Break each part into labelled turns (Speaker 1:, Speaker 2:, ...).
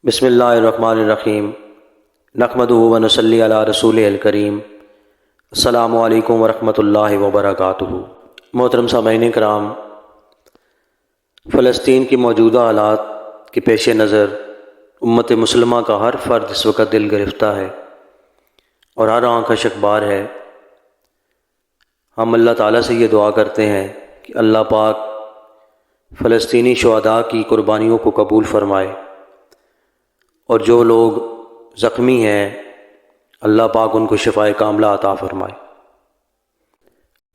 Speaker 1: بسم اللہ الرحمن الرحیم نحمدہ و نصلی علی رسول الکریم۔ السلام علیکم ورحمۃ اللہ وبرکاتہ۔ محترم سامعین کرام، فلسطین کی موجودہ حالات کے پیش نظر امت مسلمہ کا ہر فرد اس وقت دل گرفتہ ہے اور ہر آنکھ اشکبار ہے۔ ہم اللہ تعالیٰ سے یہ دعا کرتے ہیں کہ اللہ پاک فلسطینی شہداء کی قربانیوں کو قبول فرمائے، اور جو لوگ زخمی ہیں اللہ پاک ان کو شفائے کاملہ عطا فرمائے۔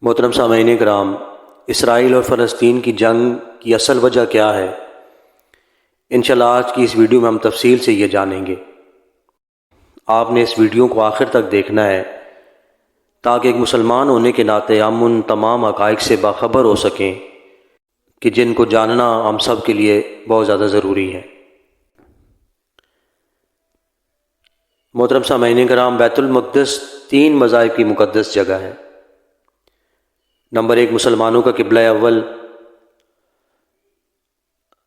Speaker 1: محترم سامعین کرام، اسرائیل اور فلسطین کی جنگ کی اصل وجہ کیا ہے؟ انشاءاللہ آج کی اس ویڈیو میں ہم تفصیل سے یہ جانیں گے۔ آپ نے اس ویڈیو کو آخر تک دیکھنا ہے تاکہ ایک مسلمان ہونے کے ناطے ہم ان تمام حقائق سے باخبر ہو سکیں کہ جن کو جاننا ہم سب کے لیے بہت زیادہ ضروری ہے۔ محترم سامعین کرام، بیت المقدس 3 مذاہب کی مقدس جگہ ہے۔ نمبر 1 مسلمانوں کا قبلہ اول،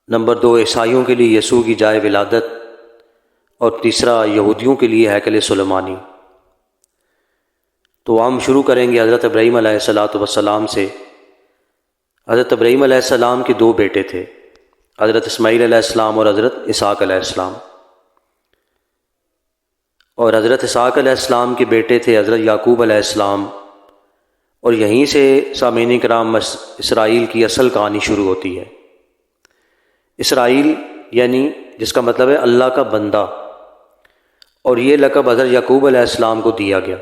Speaker 1: نمبر 2 عیسائیوں کے لیے یسوع کی جائے ولادت، اور تیسرا یہودیوں کے لیے ہیکل سلیمانی۔ تو ہم شروع کریں گے حضرت ابراہیم علیہ السلام سے۔ حضرت ابراہیم علیہ السلام کے 2 بیٹے تھے، حضرت اسماعیل علیہ السلام اور حضرت اسحاق علیہ السلام، اور حضرت اسحاق علیہ السلام کے بیٹے تھے حضرت یعقوب علیہ السلام، اور یہیں سے سامعین کرام اسرائیل کی اصل کہانی شروع ہوتی ہے۔ اسرائیل یعنی جس کا مطلب ہے اللہ کا بندہ، اور یہ لقب حضرت یعقوب علیہ السلام کو دیا گیا۔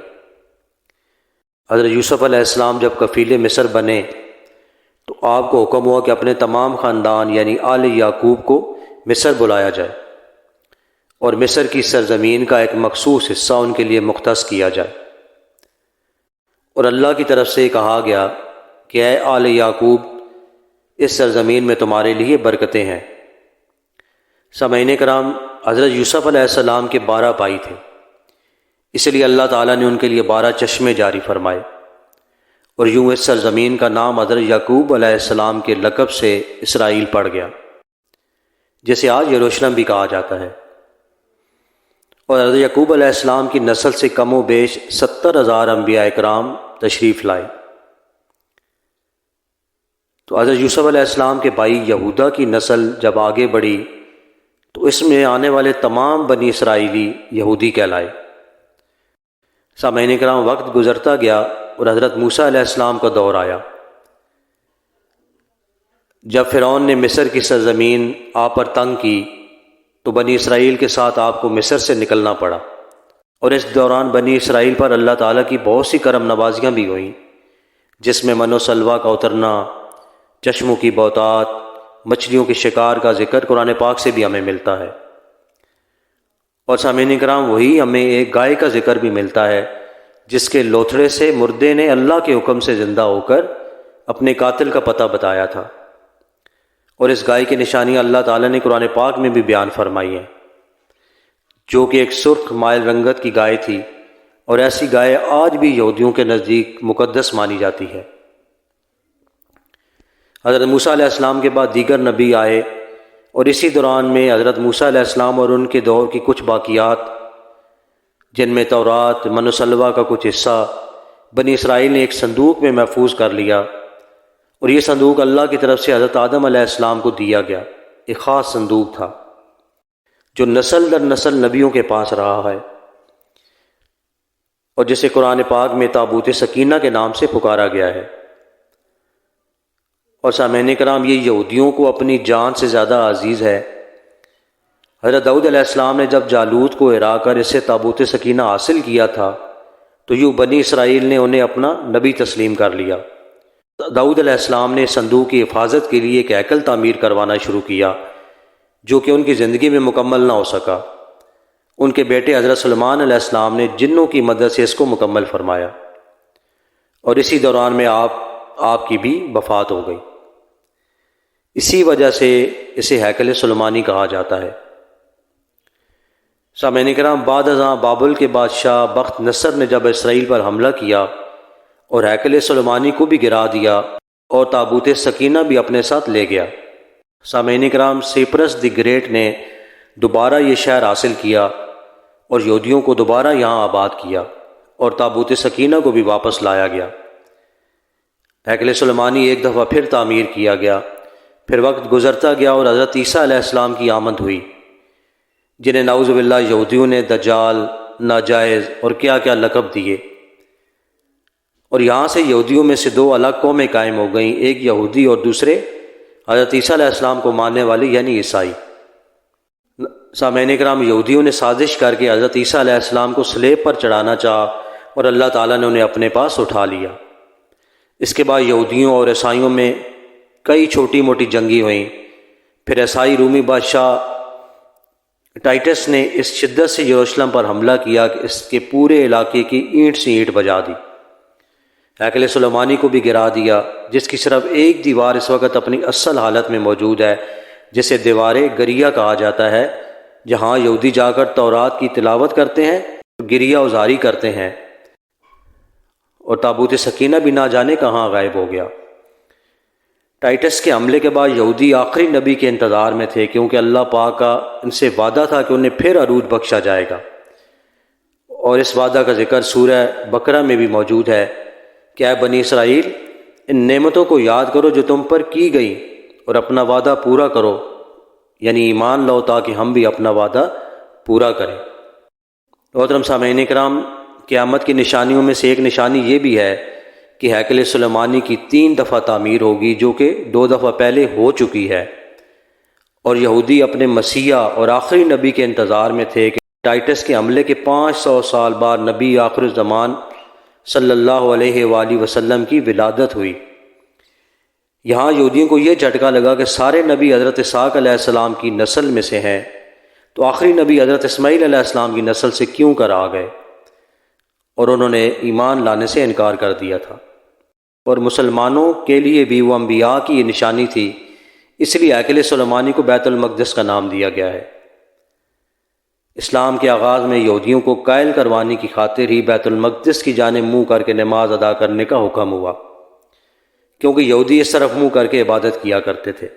Speaker 1: حضرت یوسف علیہ السلام جب کفیل مصر بنے تو آپ کو حکم ہوا کہ اپنے تمام خاندان یعنی آل یعقوب کو مصر بلایا جائے، اور مصر کی سرزمین کا ایک مخصوص حصہ ان کے لیے مختص کیا جائے، اور اللہ کی طرف سے کہا گیا کہ اے آل یعقوب، اس سرزمین میں تمہارے لیے برکتیں ہیں۔ سامعین کرام، حضرت یوسف علیہ السلام کے 12 بھائی تھے، اس لیے اللہ تعالیٰ نے ان کے لیے 12 چشمے جاری فرمائے، اور یوں اس سرزمین کا نام حضرت یعقوب علیہ السلام کے لقب سے اسرائیل پڑ گیا، جسے آج یروشلم بھی کہا جاتا ہے۔ اور حضرت یعقوب علیہ السلام کی نسل سے کم و بیش 70,000 انبیاء اکرام تشریف لائے۔ تو حضرت یوسف علیہ السلام کے بھائی یہودا کی نسل جب آگے بڑھی تو اس میں آنے والے تمام بنی اسرائیلی یہودی کہلائے۔ سامعین کرام، وقت گزرتا گیا اور حضرت موسیٰ علیہ السلام کا دور آیا، جب فرعون نے مصر کی سرزمین آپ پر تنگ کی تو بنی اسرائیل کے ساتھ آپ کو مصر سے نکلنا پڑا، اور اس دوران بنی اسرائیل پر اللہ تعالیٰ کی بہت سی کرم نوازیاں بھی ہوئیں، جس میں من و سلویٰ کا اترنا، چشموں کی بہتات، مچھلیوں کے شکار کا ذکر قرآن پاک سے بھی ہمیں ملتا ہے۔ اور سامعین کرام، وہی ہمیں ایک گائے کا ذکر بھی ملتا ہے جس کے لوتھڑے سے مردے نے اللہ کے حکم سے زندہ ہو کر اپنے قاتل کا پتہ بتایا تھا، اور اس گائے کی نشانی اللہ تعالیٰ نے قرآن پاک میں بھی بیان فرمائی ہے، جو کہ ایک سرخ مائل رنگت کی گائے تھی، اور ایسی گائے آج بھی یہودیوں کے نزدیک مقدس مانی جاتی ہے۔ حضرت موسیٰ علیہ السلام کے بعد دیگر نبی آئے، اور اسی دوران میں حضرت موسیٰ علیہ السلام اور ان کے دور کی کچھ باقیات، جن میں تورات، من و سلویٰ کا کچھ حصہ بنی اسرائیل نے ایک صندوق میں محفوظ کر لیا، اور یہ صندوق اللہ کی طرف سے حضرت آدم علیہ السلام کو دیا گیا۔ ایک خاص صندوق تھا جو نسل در نسل نبیوں کے پاس رہا ہے، اور جسے قرآن پاک میں تابوت سکینہ کے نام سے پکارا گیا ہے۔ اور سامعین کرام، یہ یہودیوں کو اپنی جان سے زیادہ عزیز ہے۔ حضرت داؤد علیہ السلام نے جب جالوت کو ہرا کر اسے تابوت سکینہ حاصل کیا تھا تو یوں بنی اسرائیل نے انہیں اپنا نبی تسلیم کر لیا۔ داؤد علیہ السلام نے صندوق کی حفاظت کے لیے ایک ہیکل تعمیر کروانا شروع کیا، جو کہ ان کی زندگی میں مکمل نہ ہو سکا۔ ان کے بیٹے حضرت سلیمان علیہ السلام نے جنوں کی مدد سے اس کو مکمل فرمایا، اور اسی دوران میں آپ کی بھی وفات ہو گئی۔ اسی وجہ سے اسے ہیکل سلیمانی کہا جاتا ہے۔ سامعین کرام، بعد ازاں بابل کے بادشاہ بخت نصر نے جب اسرائیل پر حملہ کیا اور ہیکل سلیمانی کو بھی گرا دیا اور تابوت سکینہ بھی اپنے ساتھ لے گیا۔ سامعین کرام، سیپرس دی گریٹ نے دوبارہ یہ شہر حاصل کیا اور یہودیوں کو دوبارہ یہاں آباد کیا اور تابوت سکینہ کو بھی واپس لایا گیا۔ ہیکل سلیمانی ایک دفعہ پھر تعمیر کیا گیا۔ پھر وقت گزرتا گیا اور حضرت عیسیٰ علیہ السلام کی آمد ہوئی، جنہیں نعوذ باللہ یہودیوں نے دجال، ناجائز اور کیا کیا لقب دیے، اور یہاں سے یہودیوں میں سے دو الگ قومیں قائم ہو گئیں، ایک یہودی اور دوسرے حضرت عیسیٰ علیہ السلام کو ماننے والے یعنی عیسائی۔ سامعین کرام، یہودیوں نے سازش کر کے حضرت عیسیٰ علیہ السلام کو صلیب پر چڑھانا چاہا اور اللہ تعالیٰ نے انہیں اپنے پاس اٹھا لیا۔ اس کے بعد یہودیوں اور عیسائیوں میں کئی چھوٹی موٹی جنگیں ہوئیں۔ پھر عیسائی رومی بادشاہ ٹائٹس نے اس شدت سے یروشلم پر حملہ کیا کہ اس کے پورے علاقے کی اینٹ سے اینٹ بجا دی، ہیکل سلیمانی کو بھی گرا دیا، جس کی صرف ایک دیوار اس وقت اپنی اصل حالت میں موجود ہے، جسے دیوار گریہ کہا جاتا ہے، جہاں یہودی جا کر تورات کی تلاوت کرتے ہیں، گریہ ازاری کرتے ہیں، اور تابوت سکینہ بھی نہ جانے کہاں غائب ہو گیا۔ ٹائٹس کے حملے کے بعد یہودی آخری نبی کے انتظار میں تھے، کیونکہ اللہ پاک کا ان سے وعدہ تھا کہ انہیں پھر عروج بخشا جائے گا، اور اس وعدہ کا ذکر سورہ بقرہ میں بھی موجود ہے کہ اے بنی اسرائیل، ان نعمتوں کو یاد کرو جو تم پر کی گئی، اور اپنا وعدہ پورا کرو، یعنی ایمان لاؤ تاکہ ہم بھی اپنا وعدہ پورا کریں۔ محترم سامعین کرام، قیامت کی نشانیوں میں سے ایک نشانی یہ بھی ہے کہ ہیکل سلیمانی کی 3 دفعہ تعمیر ہوگی، جو کہ 2 دفعہ پہلے ہو چکی ہے، اور یہودی اپنے مسیح اور آخری نبی کے انتظار میں تھے کہ ٹائٹس کے حملے کے 500 سال بعد نبی آخر الزمان صلی اللہ علیہ وآلہ وسلم کی ولادت ہوئی۔ یہاں یہودیوں کو یہ جھٹکا لگا کہ سارے نبی حضرت اسحاق علیہ السلام کی نسل میں سے ہیں، تو آخری نبی حضرت اسماعیل علیہ السلام کی نسل سے کیوں کر آ گئے، اور انہوں نے ایمان لانے سے انکار کر دیا تھا۔ اور مسلمانوں کے لیے بھی وہ انبیاء کی یہ نشانی تھی، اس لیے ہیکل سلیمانی کو بیت المقدس کا نام دیا گیا ہے۔ اسلام کے آغاز میں یہودیوں کو قائل کروانے کی خاطر ہی بیت المقدس کی جانب منہ کر کے نماز ادا کرنے کا حکم ہوا، کیونکہ یہودی اس طرف منہ کر کے عبادت کیا کرتے تھے۔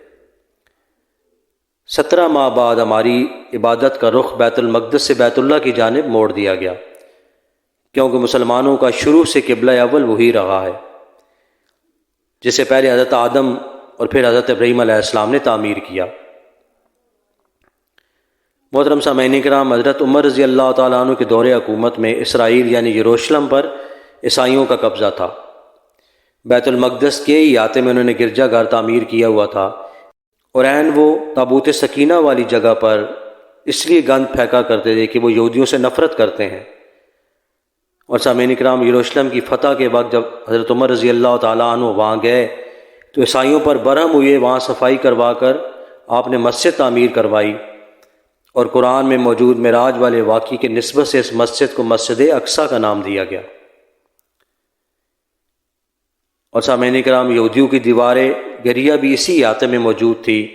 Speaker 1: 17 ماہ بعد ہماری عبادت کا رخ بیت المقدس سے بیت اللہ کی جانب موڑ دیا گیا، کیونکہ مسلمانوں کا شروع سے قبلہ اول وہی رہا ہے، جسے پہلے حضرت آدم اور پھر حضرت ابراہیم علیہ السلام نے تعمیر کیا۔ محترم سامعین کرام، حضرت عمر رضی اللہ تعالیٰ عنہ کے دور حکومت میں اسرائیل یعنی یروشلم پر عیسائیوں کا قبضہ تھا۔ بیت المقدس کے احاطے میں انہوں نے گرجا گھر تعمیر کیا ہوا تھا، اور عین وہ تابوت سکینہ والی جگہ پر اس لیے گند پھینکا کرتے تھے کہ وہ یہودیوں سے نفرت کرتے ہیں۔ اور سامعین کرام، یروشلم کی فتح کے وقت جب حضرت عمر رضی اللہ تعالیٰ عنہ وہاں گئے تو عیسائیوں پر برہم ہوئے، وہاں صفائی کروا کر آپ نے مسجد تعمیر کروائی، اور قرآن میں موجود معراج والے واقعے کے نسبت سے اس مسجد کو مسجد اقصیٰ کا نام دیا گیا۔ اور سامعین کرام، یہودیوں کی دیواریں گریہ بھی اسی احاطے میں موجود تھی،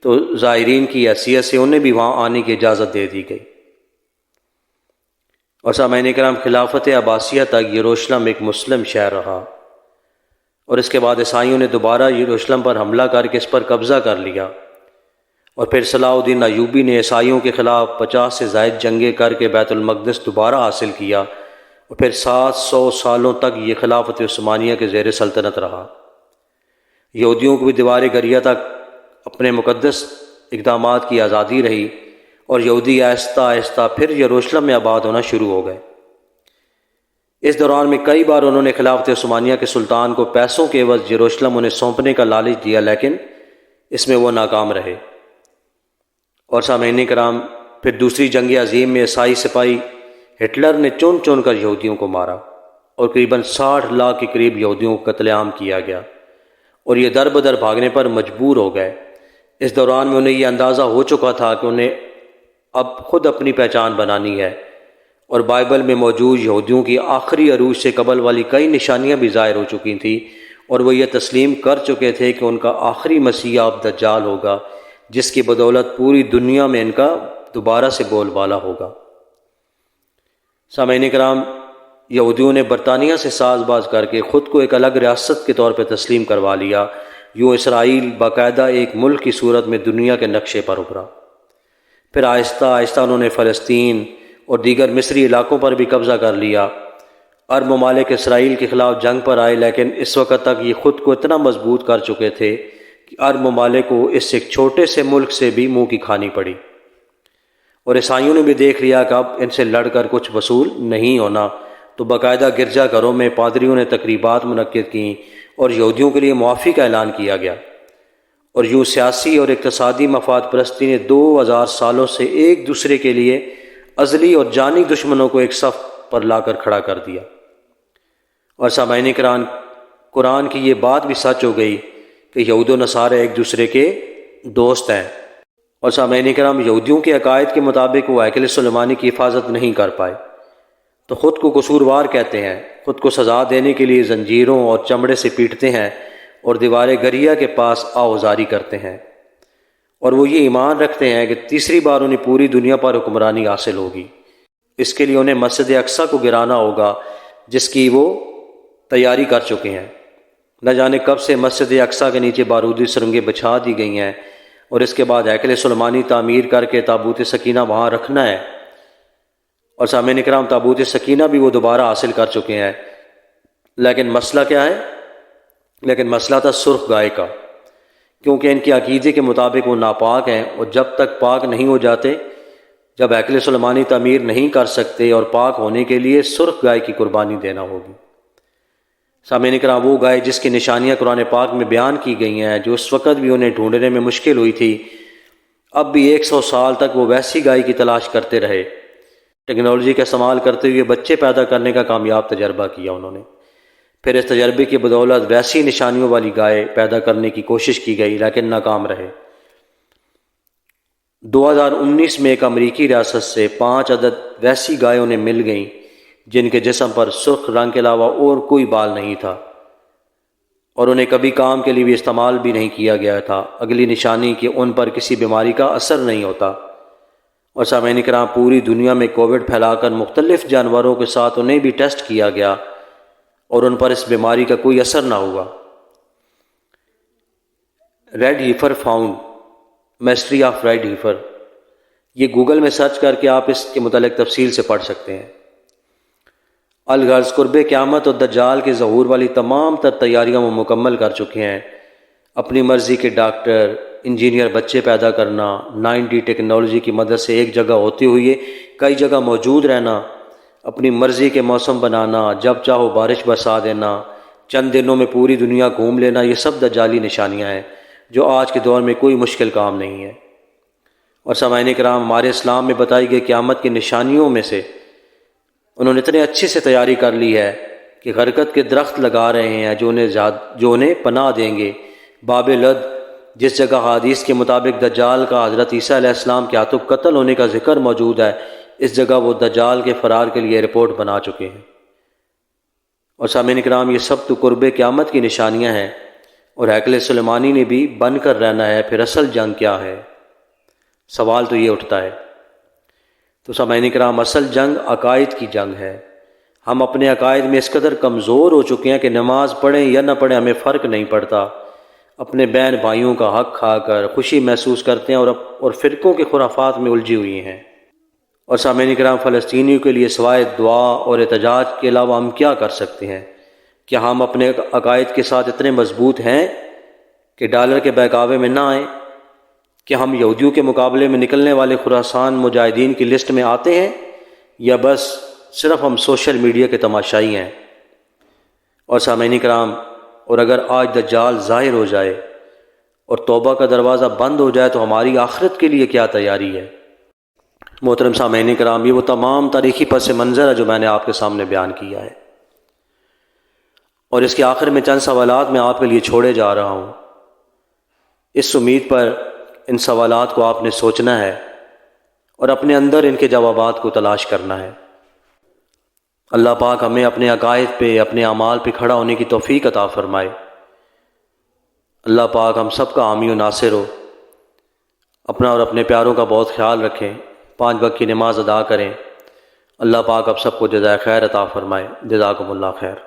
Speaker 1: تو زائرین کی حیثیت سے انہیں بھی وہاں آنے کی اجازت دے دی گئی۔ اور سامعین کرام، خلافت عباسیہ تک یروشلم ایک مسلم شہر رہا، اور اس کے بعد عیسائیوں نے دوبارہ یروشلم پر حملہ کر کے اس پر قبضہ کر لیا، اور پھر صلاح الدین ایوبی نے عیسائیوں کے خلاف 50 سے زائد جنگیں کر کے بیت المقدس دوبارہ حاصل کیا، اور پھر 700 سالوں تک یہ خلافت عثمانیہ کے زیر سلطنت رہا۔ یہودیوں کو بھی دیوار گریہ تک اپنے مقدس اقدامات کی آزادی رہی، اور یہودی آہستہ آہستہ پھر یروشلم میں آباد ہونا شروع ہو گئے۔ اس دوران میں کئی بار انہوں نے خلافت عثمانیہ کے سلطان کو پیسوں کے عوض یروشلم انہیں سونپنے کا لالچ دیا، لیکن اس میں وہ ناکام رہے۔ اور سامعین کرام، پھر دوسری جنگ عظیم میں عیسائی سپاہی ہٹلر نے چن چن کر یہودیوں کو مارا، اور قریباً 60 لاکھ کے قریب یہودیوں کو قتل عام کیا گیا، اور یہ در بدر بھاگنے پر مجبور ہو گئے۔ اس دوران میں انہیں یہ اندازہ ہو چکا تھا کہ انہیں اب خود اپنی پہچان بنانی ہے، اور بائبل میں موجود یہودیوں کی آخری عروج سے قبل والی کئی نشانیاں بھی ظاہر ہو چکی تھیں، اور وہ یہ تسلیم کر چکے تھے کہ ان کا آخری مسیح اب دجال ہوگا، جس کی بدولت پوری دنیا میں ان کا دوبارہ سے بول بالا ہوگا۔ سامعین کرام، یہودیوں نے برطانیہ سے ساز باز کر کے خود کو ایک الگ ریاست کے طور پہ تسلیم کروا لیا۔ یوں اسرائیل باقاعدہ ایک ملک کی صورت میں دنیا کے نقشے پر ابھرا۔ پھر آہستہ آہستہ انہوں نے فلسطین اور دیگر مصری علاقوں پر بھی قبضہ کر لیا۔ عرب ممالک اسرائیل کے خلاف جنگ پر آئے، لیکن اس وقت تک یہ خود کو اتنا مضبوط کر چکے تھے کہ عرب ممالک کو اس ایک چھوٹے سے ملک سے بھی منہ کی کھانی پڑی، اور عیسائیوں نے بھی دیکھ لیا کہ اب ان سے لڑ کر کچھ وصول نہیں ہونا، تو باقاعدہ گرجا گھروں میں پادریوں نے تقریبات منعقد کیں اور یہودیوں کے لیے معافی کا اعلان کیا گیا، اور یوں سیاسی اور اقتصادی مفاد پرستی نے 2000 سالوں سے ایک دوسرے کے لیے ازلی اور جانی دشمنوں کو ایک صف پر لا کر کھڑا کر دیا۔ اور سامعین کرام، قرآن کی یہ بات بھی سچ ہو گئی کہ یہود و نصارہ ایک دوسرے کے دوست ہیں، اور سامعین کرام، یہودیوں کے عقائد کے مطابق وہ ہیکل سلیمانی کی حفاظت نہیں کر پائے، تو خود کو قصوروار کہتے ہیں، خود کو سزا دینے کے لیے زنجیروں اور چمڑے سے پیٹتے ہیں اور دیوار گریہ کے پاس آوازاری کرتے ہیں، اور وہ یہ ایمان رکھتے ہیں کہ تیسری بار انہیں پوری دنیا پر حکمرانی حاصل ہوگی۔ اس کے لیے انہیں مسجد اقصیٰ کو گرانا ہوگا، جس کی وہ تیاری کر چکے ہیں۔ نہ جانے کب سے مسجد اقصیٰ کے نیچے بارودی سرنگیں بچھا دی گئی ہیں، اور اس کے بعد ہیکل سلیمانی تعمیر کر کے تابوت سکینہ وہاں رکھنا ہے، اور سامعین کرام، تابوت سکینہ بھی وہ دوبارہ حاصل کر چکے ہیں۔ لیکن مسئلہ کیا ہے؟ لیکن مسئلہ تھا سرخ گائے کا، کیونکہ ان کے عقیدے کے مطابق وہ ناپاک ہیں، اور جب تک پاک نہیں ہو جاتے، جب ہیکل سلیمانی تعمیر نہیں کر سکتے، اور پاک ہونے کے لیے سرخ گائے کی قربانی دینا ہوگی۔ سامعین کرام، وہ گائے جس کی نشانیاں قرآن پاک میں بیان کی گئی ہیں، جو اس وقت بھی انہیں ڈھونڈنے میں مشکل ہوئی تھی، اب بھی 100 سال تک وہ ویسی گائے کی تلاش کرتے رہے۔ ٹیکنالوجی کا استعمال کرتے ہوئے بچے پیدا کرنے کا کامیاب تجربہ کیا انہوں نے، پھر اس تجربے کی بدولت ویسی نشانیوں والی گائے پیدا کرنے کی کوشش کی گئی، لیکن ناکام رہے۔ 2019 میں ایک امریکی ریاست سے 5 عدد ویسی گائیں انہیں مل گئیں جن کے جسم پر سرخ رنگ کے علاوہ اور کوئی بال نہیں تھا، اور انہیں کبھی کام کے لیے بھی استعمال بھی نہیں کیا گیا تھا۔ اگلی نشانی کہ ان پر کسی بیماری کا اثر نہیں ہوتا۔ اور سامعین کرام، پوری دنیا میں کووڈ پھیلا کر مختلف جانوروں کے ساتھ انہیں بھی ٹیسٹ کیا گیا، اور ان پر اس بیماری کا کوئی اثر نہ ہوا۔ Red heifer found, mystery of red heifer, یہ گوگل میں سرچ کر کے آپ اس کے متعلق تفصیل سے پڑھ سکتے ہیں۔ الغرض، قرب قیامت اور دجال کے ظہور والی تمام تر تیاریاں وہ مکمل کر چکے ہیں۔ اپنی مرضی کے ڈاکٹر، انجینئر بچے پیدا کرنا، 9D ٹیکنالوجی کی مدد سے ایک جگہ ہوتے ہوئے کئی جگہ موجود رہنا، اپنی مرضی کے موسم بنانا، جب چاہو بارش برسا دینا، چند دنوں میں پوری دنیا گھوم لینا، یہ سب دجالی نشانیاں ہیں جو آج کے دور میں کوئی مشکل کام نہیں ہے۔ اور سامعین کرام، ہمارے اسلام میں بتائی گئی قیامت کی نشانیوں میں سے انہوں نے اتنے اچھے سے تیاری کر لی ہے کہ غرقت کے درخت لگا رہے ہیں جو انہیں پناہ دیں گے۔ باب لد، جس جگہ حدیث کے مطابق دجال کا حضرت عیسیٰ علیہ السلام کے ہاتھوں قتل ہونے کا ذکر موجود ہے، اس جگہ وہ دجال کے فرار کے لیے رپورٹ بنا چکے ہیں۔ اور سامعین کرام، یہ سب تو قرب قیامت کی نشانیاں ہیں، اور ہیکل سلیمانی نے بھی بن کر رہنا ہے۔ پھر اصل جنگ کیا ہے؟ سوال تو یہ اٹھتا ہے۔ تو سامعین کرام، اصل جنگ عقائد کی جنگ ہے۔ ہم اپنے عقائد میں اس قدر کمزور ہو چکے ہیں کہ نماز پڑھیں یا نہ پڑھیں ہمیں فرق نہیں پڑتا، اپنے بہن بھائیوں کا حق کھا کر خوشی محسوس کرتے ہیں اور فرقوں کے خرافات میں الجھی ہوئی ہیں۔ اور سامعین کرام، فلسطینیوں کے لیے سوائے دعا اور احتجاج کے علاوہ ہم کیا کر سکتے ہیں؟ کیا ہم اپنے عقائد کے ساتھ اتنے مضبوط ہیں کہ ڈالر کے بہکاوے میں نہ آئیں؟ کیا ہم یہودیوں کے مقابلے میں نکلنے والے خراسان مجاہدین کی لسٹ میں آتے ہیں، یا بس صرف ہم سوشل میڈیا کے تماشائی ہیں؟ اور سامعین کرام، اور اگر آج دجال ظاہر ہو جائے اور توبہ کا دروازہ بند ہو جائے تو ہماری آخرت کے لیے کیا تیاری ہے؟ محترم سامعین کرام، یہ وہ تمام تاریخی پس منظر ہے جو میں نے آپ کے سامنے بیان کیا ہے، اور اس کے آخر میں چند سوالات میں آپ کے لیے چھوڑے جا رہا ہوں، اس امید پر ان سوالات کو آپ نے سوچنا ہے اور اپنے اندر ان کے جوابات کو تلاش کرنا ہے۔ اللہ پاک ہمیں اپنے عقائد پہ، اپنے اعمال پہ کھڑا ہونے کی توفیق عطا فرمائے۔ اللہ پاک ہم سب کا حامی و ناصر ہو۔ اپنا اور اپنے پیاروں کا بہت خیال رکھیں، 5 وقت کی نماز ادا کریں۔ اللہ پاک آپ سب کو جزائے خیر عطا فرمائے۔ جزاکم اللہ خیر۔